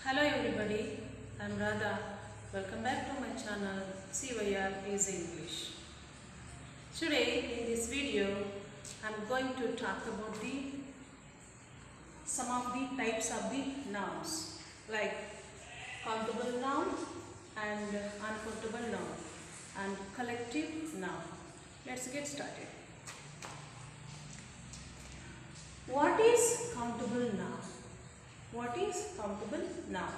Hello everybody, I am Radha. Welcome back to my channel CYR is English. Today in this video I am going to talk about some of the types of the nouns like countable noun and uncountable noun and collective noun. Let's get started. What is countable noun? What is countable noun?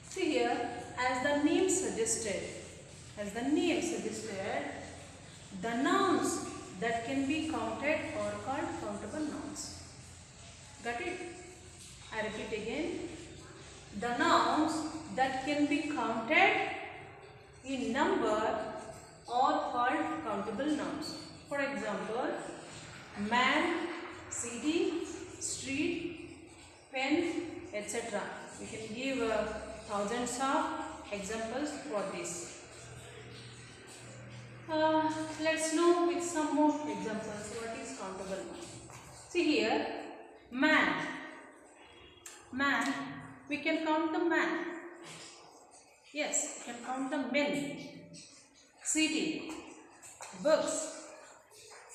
See here, as the name suggested, the nouns that can be counted are called countable nouns. Got it? I repeat again. The nouns that can be counted in number are called countable nouns. For example, man, city, street, pen, etc. We can give thousands of examples for this. Let's know with some more examples what is countable noun. See here, man. Man, we can count the man. Yes, we can count the men. City, books,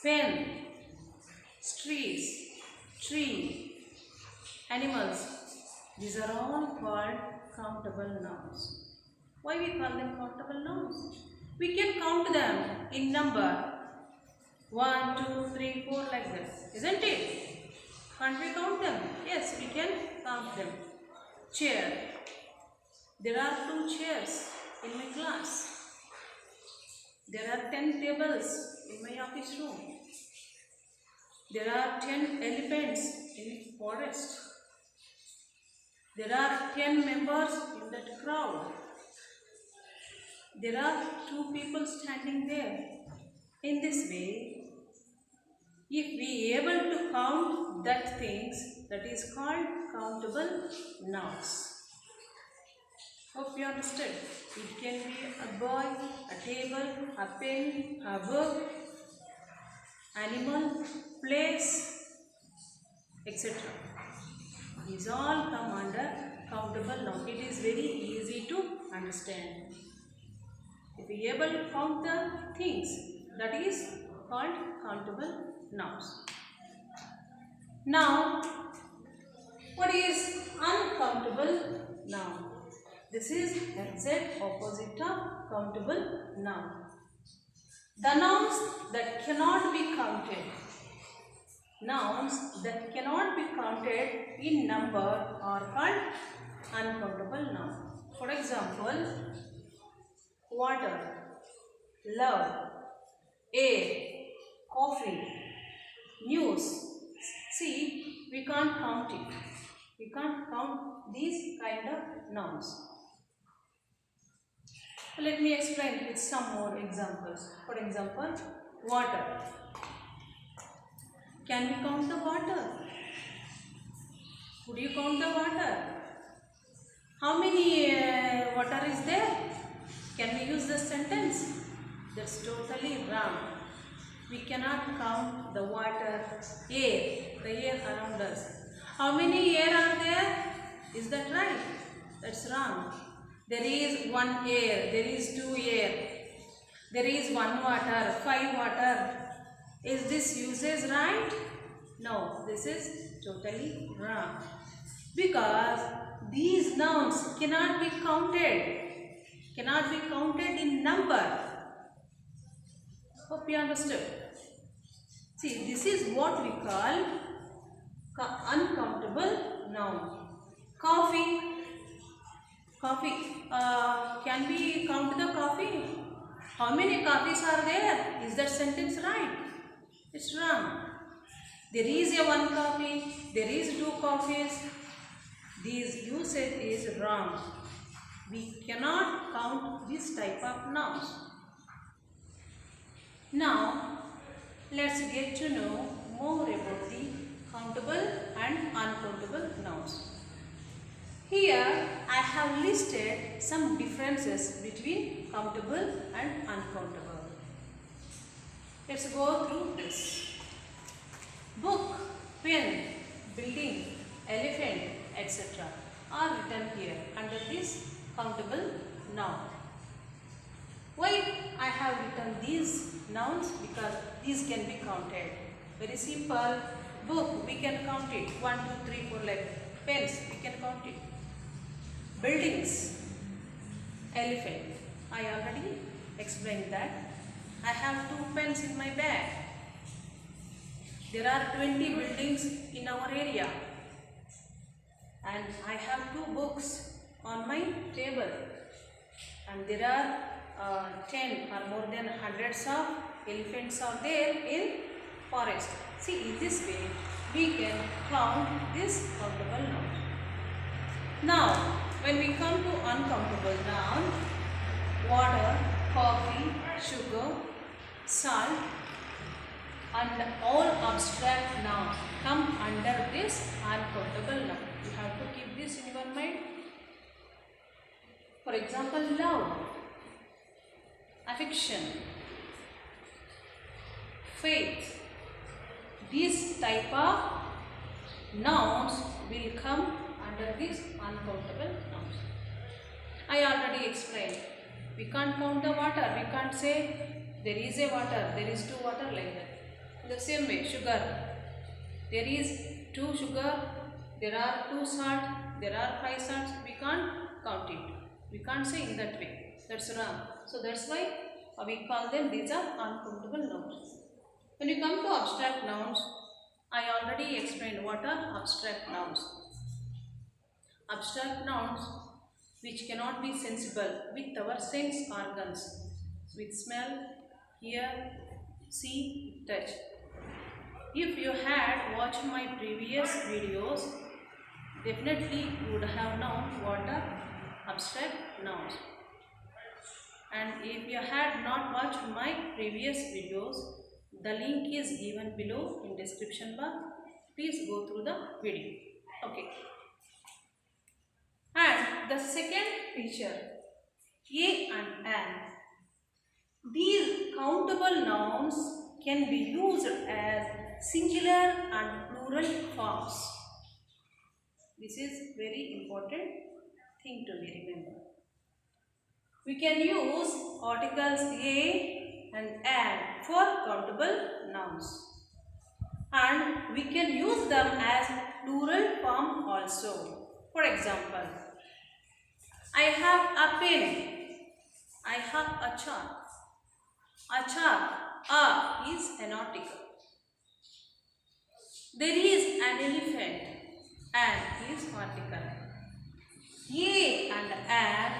pen, streets, tree, animals. These are all called countable nouns. Why we call them countable nouns? We can count them in number 1, 2, 3, 4 like this, isn't it? Can't we count them? Yes, we can count them. Chair. There are 2 chairs in my class. There are 10 tables in my office room. There are 10 elephants in forest. There are 10 members in that crowd. There are 2 people standing there. In this way, if we are able to count that things, that is called countable nouns. Hope you understood. It can be a boy, a table, a pen, a book, animal, place, etc. These all come under countable noun. It is very easy to understand. If we are able to count the things, that is called countable nouns. Now, what is uncountable noun? This is exact opposite of countable noun. The nouns that cannot be counted. Nouns that cannot be counted in number are called uncountable nouns. For example, water, love, air, coffee, news. See, we can't count it. We can't count these kind of nouns. Let me explain with some more examples. For example, water. Can we count the water? Would you count the water? How many water is there? Can we use the sentence? That's totally wrong. We cannot count the water, air, the air around us. How many air are there? Is that right? That's wrong. There is 1 air, there is 2 air, there is 1 water, 5 water. Is this usage right? No, this is totally wrong. Because these nouns cannot be counted in number. Hope you understood. See, this is what we call uncountable noun. Coffee. Can we count the coffee? How many coffees are there? Is that sentence right? It's wrong. There is a 1 coffee, there is 2 coffees. This usage is wrong. We cannot count this type of nouns. Now, let's get to know more about the countable and uncountable nouns. Here, I have listed some differences between countable and uncountable. Let's go through this. Book, pen, building, elephant, etc. are written here under this countable noun. Why I have written these nouns? Because these can be counted. Very simple. Book, we can count it. 1, 2, 3, 4, like pens, we can count it. Buildings, elephant. I already explained that. I have 2 pens in my bag. There are 20 buildings in our area. And I have 2 books on my table. And there are 10 or more than hundreds of elephants are there in forest. See, in this way we can count this countable noun. Now, when we come to uncountable noun, water, coffee, sugar, salt, and all abstract nouns come under this uncountable noun. You have to keep this in your mind. For example, love, affection, faith. These type of nouns will come under these uncountable nouns. I already explained. We can't count the water. We can't say there is a water, there is 2 water like that. In the same way, sugar. There is 2 sugar, there are 2 salt, there are 5 salts. We can't count it. We can't say in that way. That's wrong. So that's why we call them, these are uncountable nouns. When you come to abstract nouns, I already explained what are abstract nouns. Abstract nouns which cannot be sensible with our sense organs, with smell, hear, see, touch. If you had watched my previous videos, definitely you would have known what are abstract nouns. And if you had not watched my previous videos, the link is given below in description box. Please go through the video. Okay. And the second feature, a and an. These countable nouns can be used as singular and plural forms. This is very important thing to be remembered. We can use articles a and an for countable nouns. And we can use them as plural form also. For example, I have a pen. I have a chalk. A chalk, a is an article. There is an elephant, an is article. A and an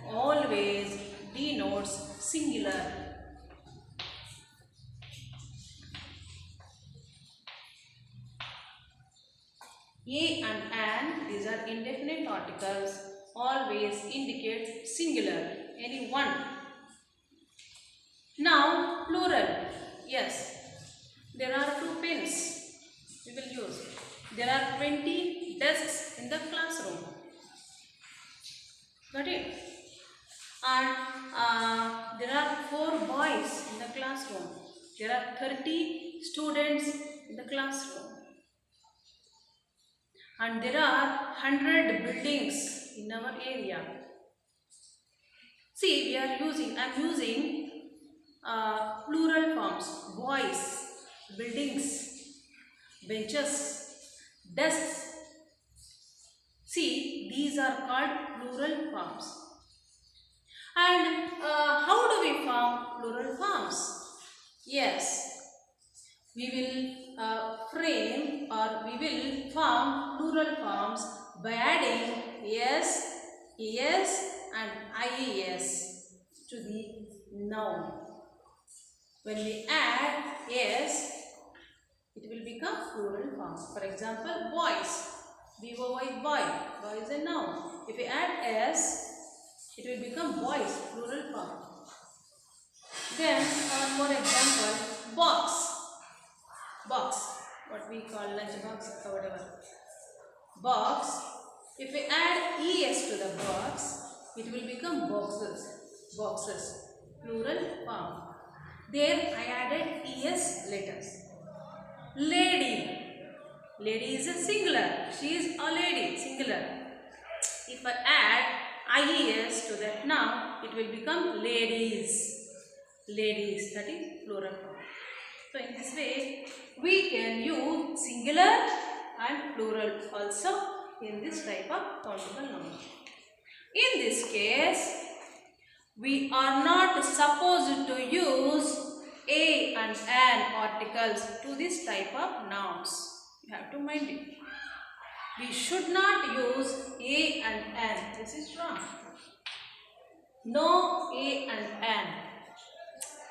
always denotes singular. A and an, these are indefinite articles, always indicate singular, any one. Now, plural, yes, there are 2 pens we will use. There are 20 desks in the classroom. Got it? And there are 4 boys in the classroom. There are 30 students in the classroom. And there are 100 buildings in our area. See, I am using plural forms. Boys, buildings, benches, desks. See, these are called plural forms. And how do we form plural forms? Yes, we will frame or we will form plural forms by adding s, es and ies to the noun. When we add s, it will become plural form. For example, boys, B-O-Y, boy, boy is a noun. If we add s, it will become boys, plural form. Then one more example, box. Box, what we call lunch box or whatever. Box, if we add es to the box, it will become boxes. Boxes, plural form. There I added es letters. Lady, lady is a singular. She is a lady, singular. If I add IES to that noun, it will become ladies. Ladies, that is plural form. So in this way, we can use singular and plural also in this type of countable noun. In this case, we are not supposed to use a and an articles to this type of nouns. You have to mind it. We should not use a and an. This is wrong. No a and an.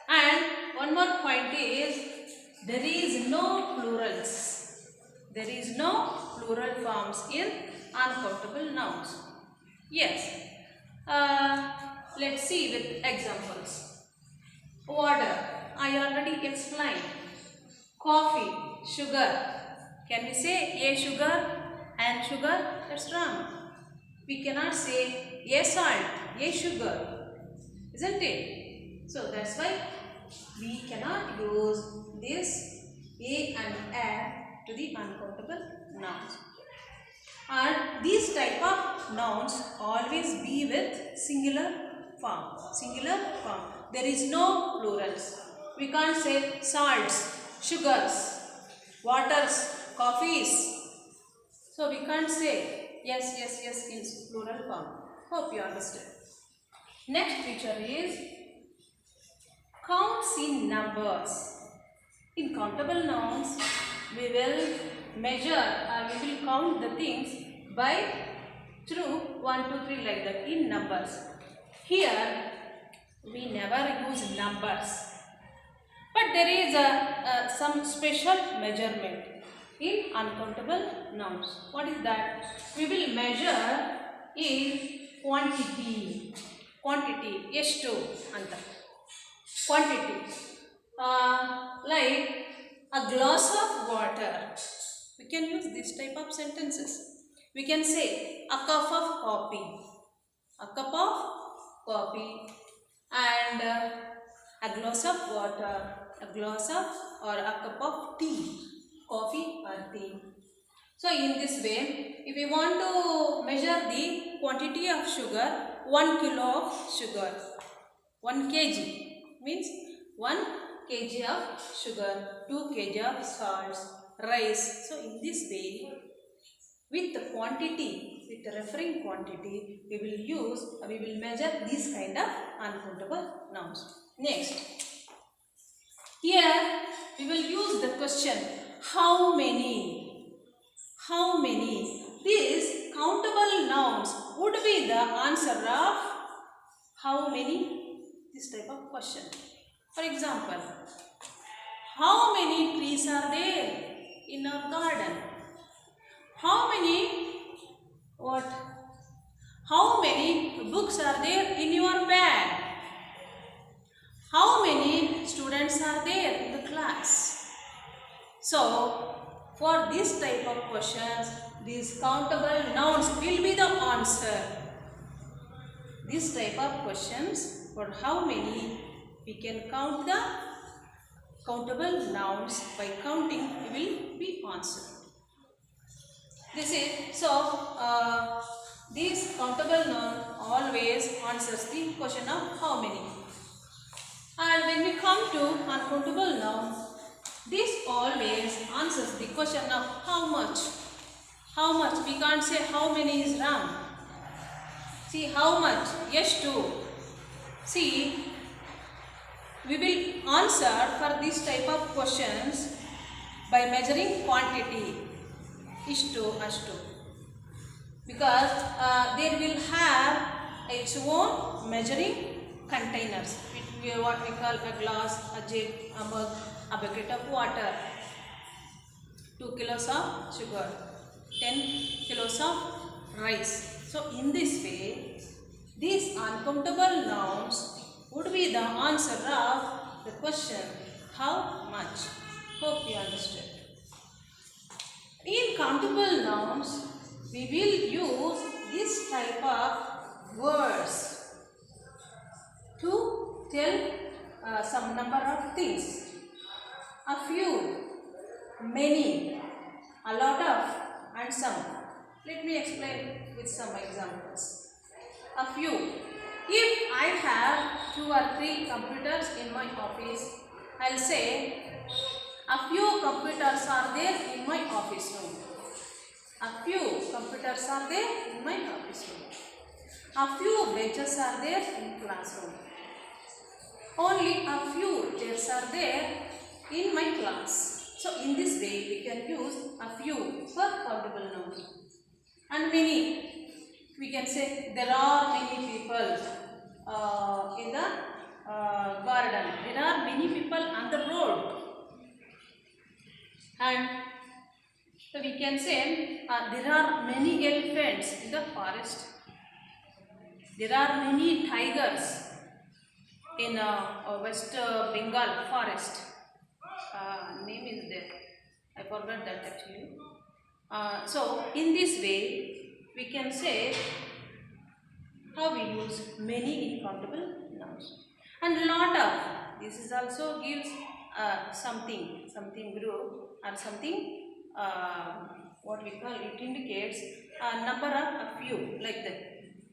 And one more point is, there is no plurals. There is no plural forms in uncountable nouns. Yes. Let's see with examples. Water, I already explained. Coffee, sugar. Can we say a sugar and sugar? That's wrong. We cannot say a salt, a sugar. Isn't it? So that's why we cannot use this a and a to the uncountable nouns. And these type of nouns always be with singular form. Singular form. There is no plurals. We can't say salts, sugars, waters, coffees. So we can't say yes in plural form. Hope you understand. Next feature is counts in numbers. In countable nouns, we will measure or we will count the things by through 1, 2, 3 like that in numbers. Here we never use numbers, but there is some special measurement in uncountable nouns. What is that? We will measure in quantity. Quantity, ಎಷ್ಟು ಅಂತ. Quantity. Like a glass of water. We can use this type of sentences. We can say a cup of coffee. A cup of coffee and a glass of water. A glass of or a cup of tea. Coffee or tea. So in this way, if we want to measure the quantity of sugar, 1 kilo of sugar, 1 kg means 1 kg of sugar, 2 kg of salt, rice. So in this way, with the quantity, with the referring quantity, we will measure this kind of uncountable nouns. Next, here we will use the question how many. How many? These countable nouns would be the answer of how many? This type of question. For example, how many trees are there in our garden? How many How many books are there in your bag? How many students are there in the class? So, for this type of questions, these countable nouns will be the answer. This type of questions, for how many, we can count the countable nouns. By counting, we will be answered. This is so. This countable noun always answers the question of how many. And when we come to uncountable noun, this always answers the question of how much. How much? We can't say how many is wrong. See how much? Yes, too. See, we will answer for this type of questions by measuring quantity. Ishtu, ashtu. Because there will have its own measuring containers. What we call a glass, a jug, a mug, a bucket of water, 2 kilos of sugar, 10 kilos of rice. So in this way, these uncountable nouns would be the answer of the question how much. Hope you understood. In countable nouns, we will use this type of words to tell some number of things. A few, many, a lot of, and some. Let me explain with some examples. A few. If I have 2 or 3 computers in my office, I'll say a few computers are there in my office room. A few computers are there in my office room. A few benches are there in classroom. Only a few chairs are there in my class. So in this way we can use a few for countable nouns. And many, we can say there are many people in the garden. There are many people on the road. And so we can say there are many elephants in the forest. There are many tigers in West Bengal forest. Name is there. I forgot that actually. So in this way we can say how we use many in countable nouns. And lot of, this is also gives something group or something what we call, it indicates a number of a few, like that,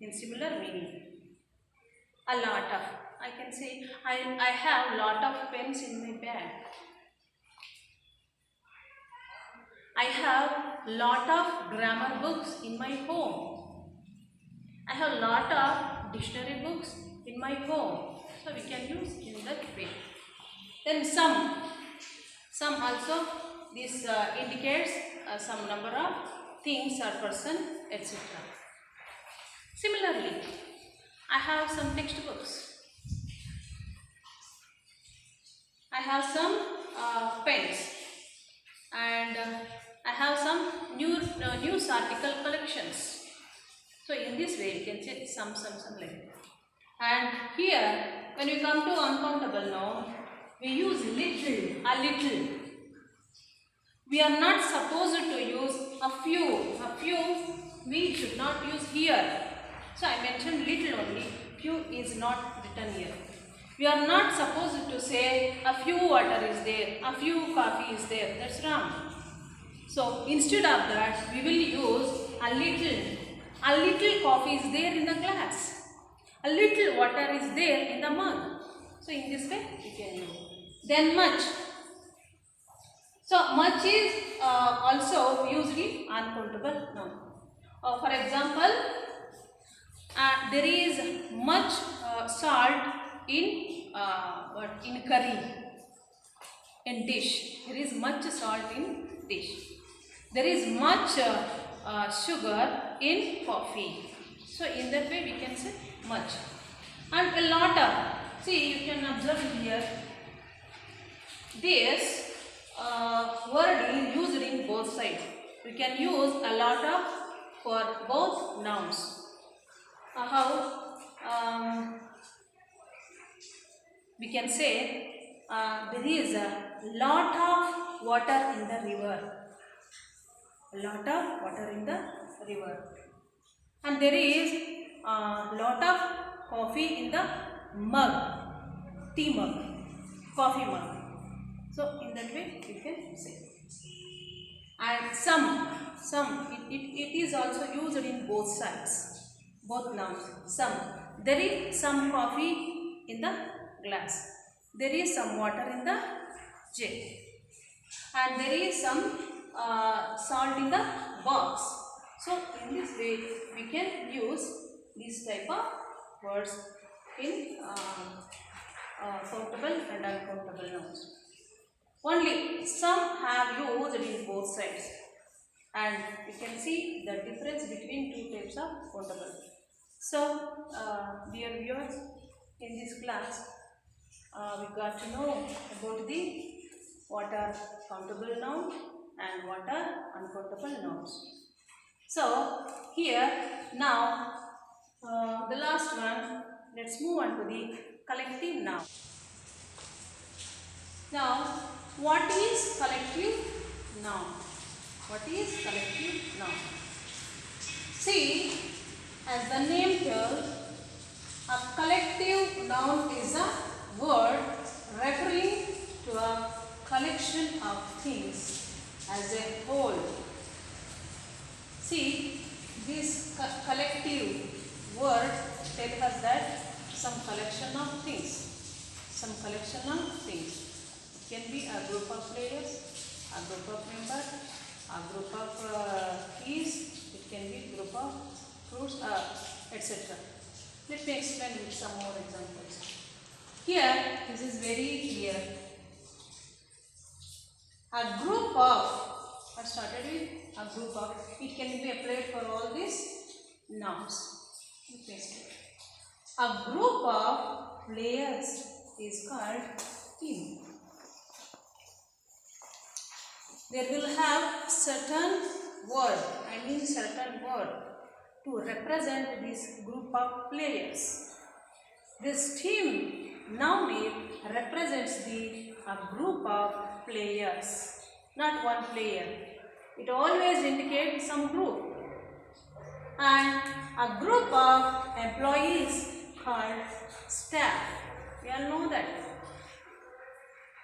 in similar meaning. A lot of, I can say I have lot of pens in my bag. I have lot of grammar books in my home. I have lot of dictionary books in my home. So we can use in that way. Then some also, this indicates some number of things or person, etc. Similarly, I have some textbooks. I have some pens, and I have some news article collections. So in this way you can say some like that. And here when we come to uncountable noun, we use little, a little. We are not supposed to use a few. A few we should not use here. So I mentioned little only. Few is not written here. We are not supposed to say a few water is there, a few coffee is there. That's wrong. So instead of that, we will use a little. A little coffee is there in the glass. A little water is there in the mug. So in this way we can use. Then much. So much is also used in uncountable noun. For example, there is much salt in curry, in dish. There is much salt in dish. There is much sugar in coffee. So in that way we can say much. And a lot of, see, you can observe here, this word is used in both sides. We can use a lot of for both nouns. We can say there is a lot of water in the river. A lot of water in the river. And there is a lot of coffee in the mug, tea mug, coffee mug. So in that way you can say. And some it is also used in both sides, both nouns. Some, there is some coffee in the glass, there is some water in the jug, and there is some salt in the box. So in this way we can use this type of words in countable and uncountable nouns. Only some have used in both sides, and you can see the difference between two types of countable. So dear viewers, in this class we got to know about the what are countable nouns and what are uncountable nouns. So here now the last one, let's move on to the collective noun. Now what is collective noun? What is collective noun? See, as the name tells, a collective noun is a word referring to a collection of things as a whole. See, word tells us that some collection of things. Some collection of things. It can be a group of players, a group of members, a group of keys. It can be a group of fruits, etc. Let me explain with some more examples. Here, this is very clear. A group of, I started with a group of, it can be applied for all these nouns. A group of players is called team. They will have certain word, certain word to represent this group of players. This team noun represents a group of players, not one player. It always indicates some group. And a group of employees called staff. We all know that.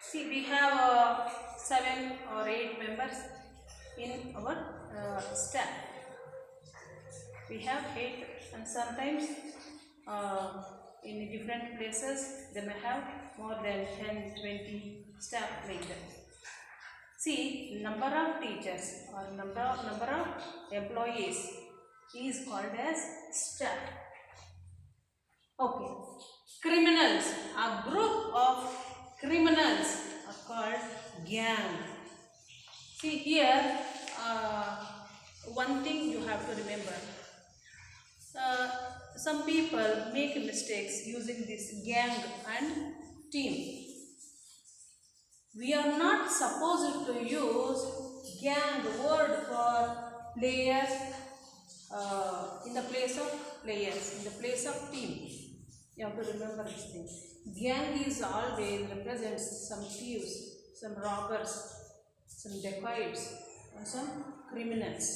See, we have 7 or 8 members in our staff. We have 8, and sometimes in different places they may have more than 10, 20 staff like that. See, number of teachers or number of employees is called as staff. Okay. Criminals. A group of criminals are called gang. See here, one thing you have to remember. Some people make mistakes using this gang and team. We are not supposed to use gang word for players in the place of players, in the place of team. You have to remember this thing. Gang is always represents some thieves, some robbers, some dacoits, and some criminals.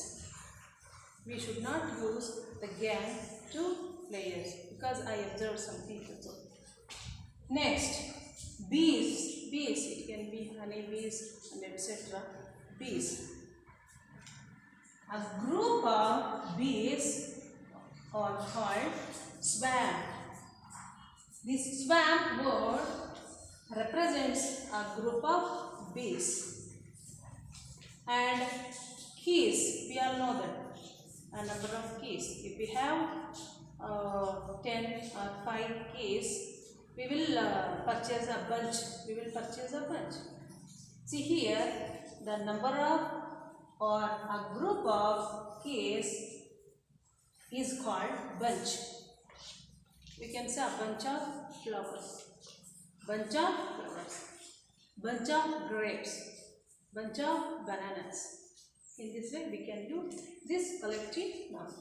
We should not use the gang to players because I observed some people. Next, bees. Bees, it can be honey bees and etc. Bees. A group of bees are called swarm. This swarm word represents a group of bees. And keys, we all know that, a number of keys. If we have 10 or 5 keys, we will purchase a bunch. See here, the number of or a group of keys is called bunch. We can say a bunch of flowers, bunch of grapes, bunch of bananas. In this way, we can do this collective noun.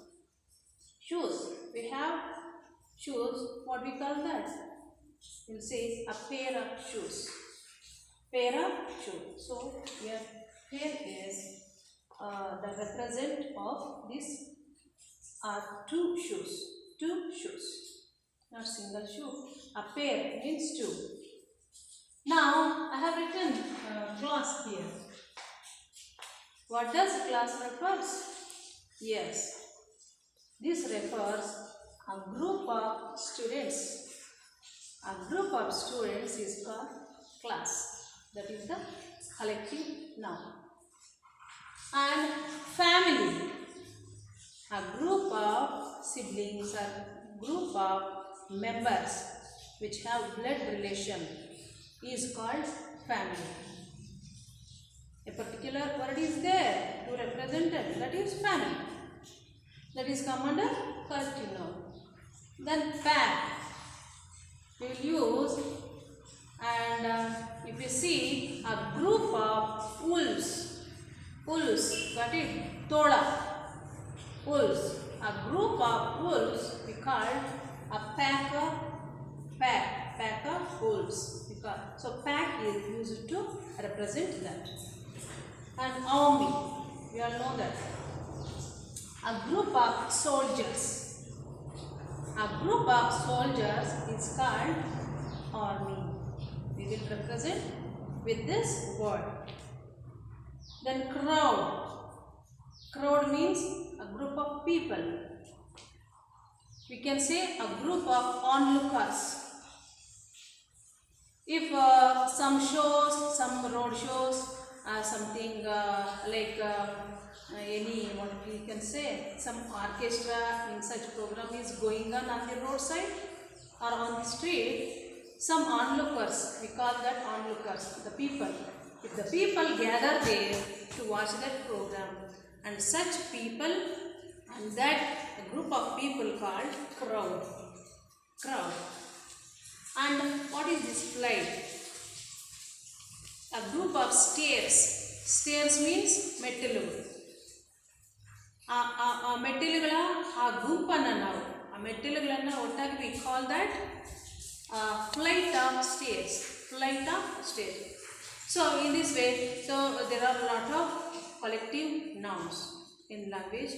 Shoes. We have shoes. What we call that? We'll say a pair of shoes. Pair of shoes. So here, pair is the represent of this are 2 shoes. 2 shoes. Not single shoe. A pair means 2. Now I have written class here. What does class refers? Yes. This refers a group of students. A group of students is called class. That is the collective noun. And family. A group of siblings or group of members which have blood relation is called family. A particular word is there to represent it. That is family. That is come under collective noun. Then pack. We will use, and if you see a group of wolves, got it? Toda, wolves. A group of wolves we called a pack of wolves. So pack is used to represent that. And army, we all know that. A group of soldiers. A group of soldiers is called army. We will represent with this word. Then crowd. Crowd means a group of people. We can say a group of onlookers. If some shows, some road shows, something like any, what we can say, some orchestra in such program is going on the roadside or on the street, some onlookers, we call that onlookers, the people. If the people gather there to watch that program, and such people and that group of people called crowd. Crowd. And what is this flight? A group of stairs. Stairs means ಮೆಟ್ಟಿಲು. ಆ ಮೆಟ್ಟಿಲುಗಳ ಆ ಗುಂಪನ್ನು ನಾವು ಆ ಮೆಟ್ಟಿಲುಗಳನ್ನು ಒಟ್ಟಾಗಿ we call that flight of stairs. Flight of stairs. So in this way, so there are a lot of collective nouns in language.